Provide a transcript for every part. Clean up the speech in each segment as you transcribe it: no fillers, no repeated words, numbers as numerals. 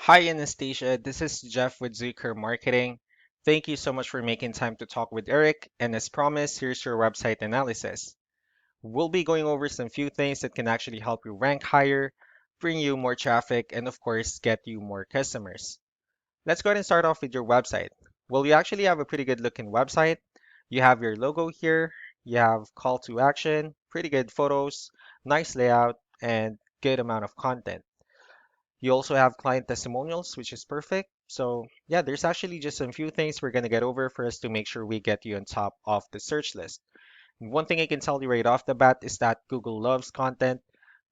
Hi, Anastasia. This is Jeff with Zucker Marketing. Thank you so much for making time to talk with Eric. And as promised, here's your website analysis. We'll be going over some few things that can actually help you rank higher, bring you more traffic, and of course, get you more customers. Let's go ahead and start off with your website. Well, you actually have a pretty good looking website. You have your logo here, you have call to action, pretty good photos, nice layout, and good amount of content. You also have client testimonials, which is perfect. So yeah, there's actually just a few things we're gonna get over for us to make sure we get you on top of the search list. And one thing I can tell you right off the bat is that Google loves content.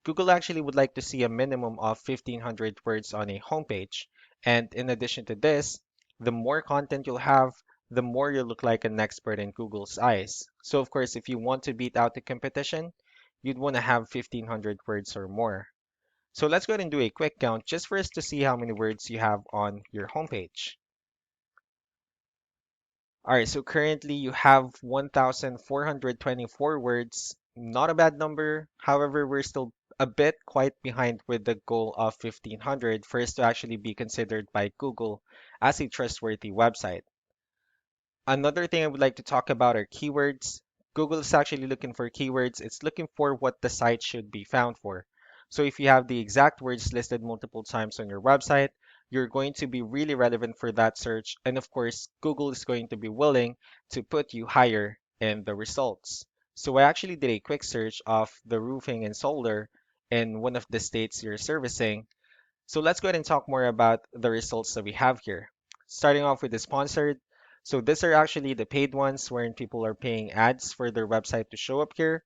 Google actually would like to see a minimum of 1,500 words on a homepage. And in addition to this, the more content you'll have, the more you look like an expert in Google's eyes. So of course, if you want to beat out the competition, you'd want to have 1,500 words or more. So let's go ahead and do a quick count just for us to see how many words you have on your homepage. All right, so currently you have 1,424 words. Not a bad number. However, we're still a bit quite behind with the goal of 1,500 for us to actually be considered by Google as a trustworthy website. Another thing I would like to talk about are keywords. Google is actually looking for keywords. It's looking for what the site should be found for. So if you have the exact words listed multiple times on your website, you're going to be really relevant for that search. And of course, Google is going to be willing to put you higher in the results. So I actually did a quick search of the roofing and solar in one of the states you're servicing. So let's go ahead and talk more about the results that we have here. Starting off with the sponsored. So these are actually the paid ones wherein people are paying ads for their website to show up here.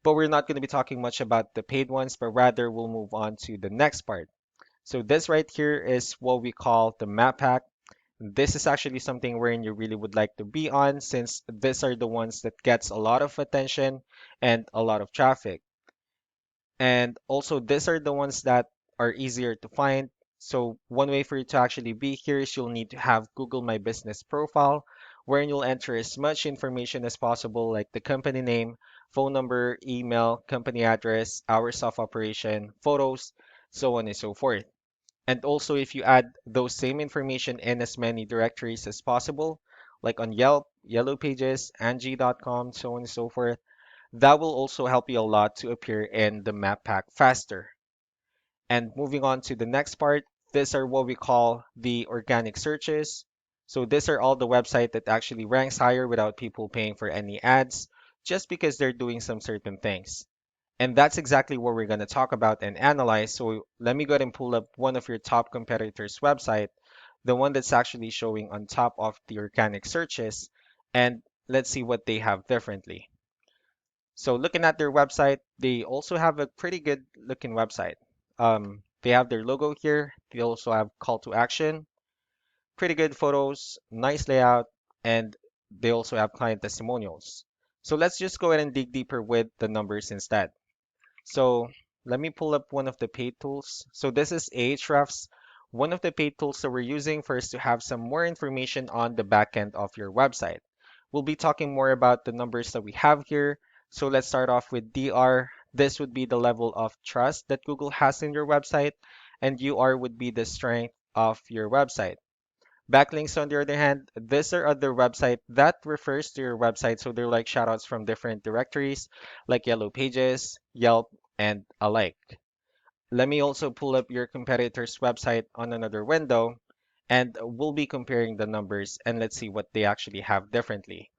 But we're not going to be talking much about the paid ones, but rather we'll move on to the next part. So this right here is what we call the map pack. This is actually something wherein you really would like to be on since these are the ones that gets a lot of attention and a lot of traffic. And also, these are the ones that are easier to find. So one way for you to actually be here is you'll need to have Google My Business profile, wherein you'll enter as much information as possible, like the company name, phone number, email, company address, hours of operation, photos, so on and so forth. And also, if you add those same information in as many directories as possible, like on Yelp, Yellow Pages, Angie.com, so on and so forth, that will also help you a lot to appear in the map pack faster. And moving on to the next part, these are what we call the organic searches. So these are all the website that actually ranks higher without people paying for any ads, just because they're doing some certain things. And that's exactly what we're going to talk about and analyze. So let me go ahead and pull up one of your top competitors' website, the one that's actually showing on top of the organic searches, and let's see what they have differently. So looking at their website, they also have a pretty good looking website. They have their logo here. They also have call to action, pretty good photos, nice layout, and they also have client testimonials. So let's just go ahead and dig deeper with the numbers instead. So let me pull up one of the paid tools. So this is Ahrefs, one of the paid tools that we're using for us to have some more information on the backend of your website. We'll be talking more about the numbers that we have here. So let's start off with DR. This would be the level of trust that Google has in your website, and UR would be the strength of your website. Backlinks, on the other hand, these are other website that refers to your website. So they're like shoutouts from different directories like Yellow Pages, Yelp, and alike. Let me also pull up your competitor's website on another window and we'll be comparing the numbers and let's see what they actually have differently.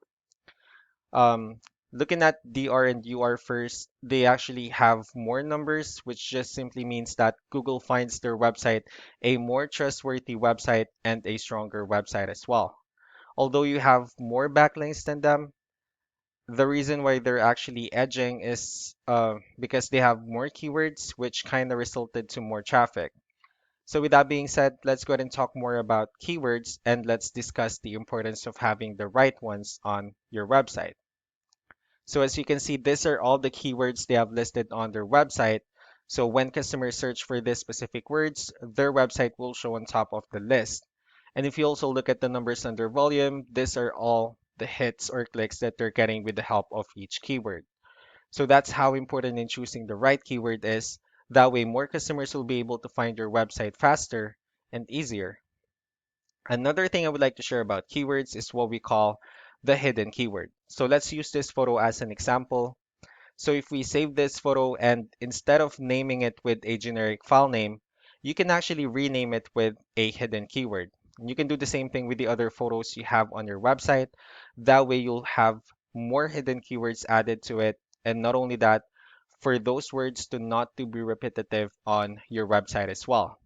Um, Looking at DR and UR first, they actually have more numbers, which just simply means that Google finds their website a more trustworthy website and a stronger website as well. Although you have more backlinks than them, the reason why they're actually edging is because they have more keywords, which kind of resulted to more traffic. So with that being said, let's go ahead and talk more about keywords and let's discuss the importance of having the right ones on your website. So as you can see, these are all the keywords they have listed on their website. So when customers search for these specific words, their website will show on top of the list. And if you also look at the numbers under volume, these are all the hits or clicks that they're getting with the help of each keyword. So that's how important in choosing the right keyword is. That way, more customers will be able to find your website faster. and easier. Another thing I would like to share about keywords is what we call the hidden keyword. So let's use this photo as an example. So if we save this photo and instead of naming it with a generic file name, you can actually rename it with a hidden keyword. And you can do the same thing with the other photos you have on your website. That way you'll have more hidden keywords added to it. And not only that, for those words to not to be repetitive on your website as well.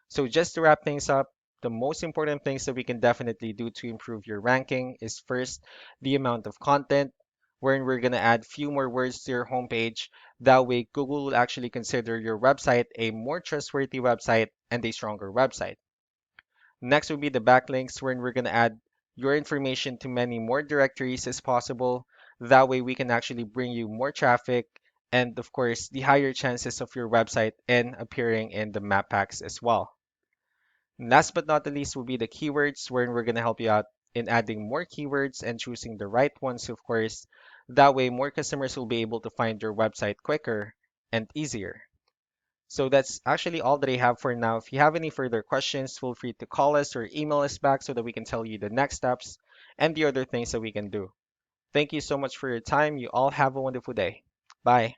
So just to wrap things up, the most important things that we can definitely do to improve your ranking is first the amount of content, wherein we're going to add few more words to your homepage. That way, Google will actually consider your website a more trustworthy website and a stronger website. Next will be the backlinks, wherein we're going to add your information to many more directories as possible. That way, we can actually bring you more traffic and, of course, the higher chances of your website in appearing in the map packs as well. Last but not the least will be the keywords, wherein we're going to help you out in adding more keywords and choosing the right ones, of course. That way, more customers will be able to find your website quicker and easier. So that's actually all that I have for now. If you have any further questions, feel free to call us or email us back so that we can tell you the next steps and the other things that we can do. Thank you so much for your time. You all have a wonderful day. Bye.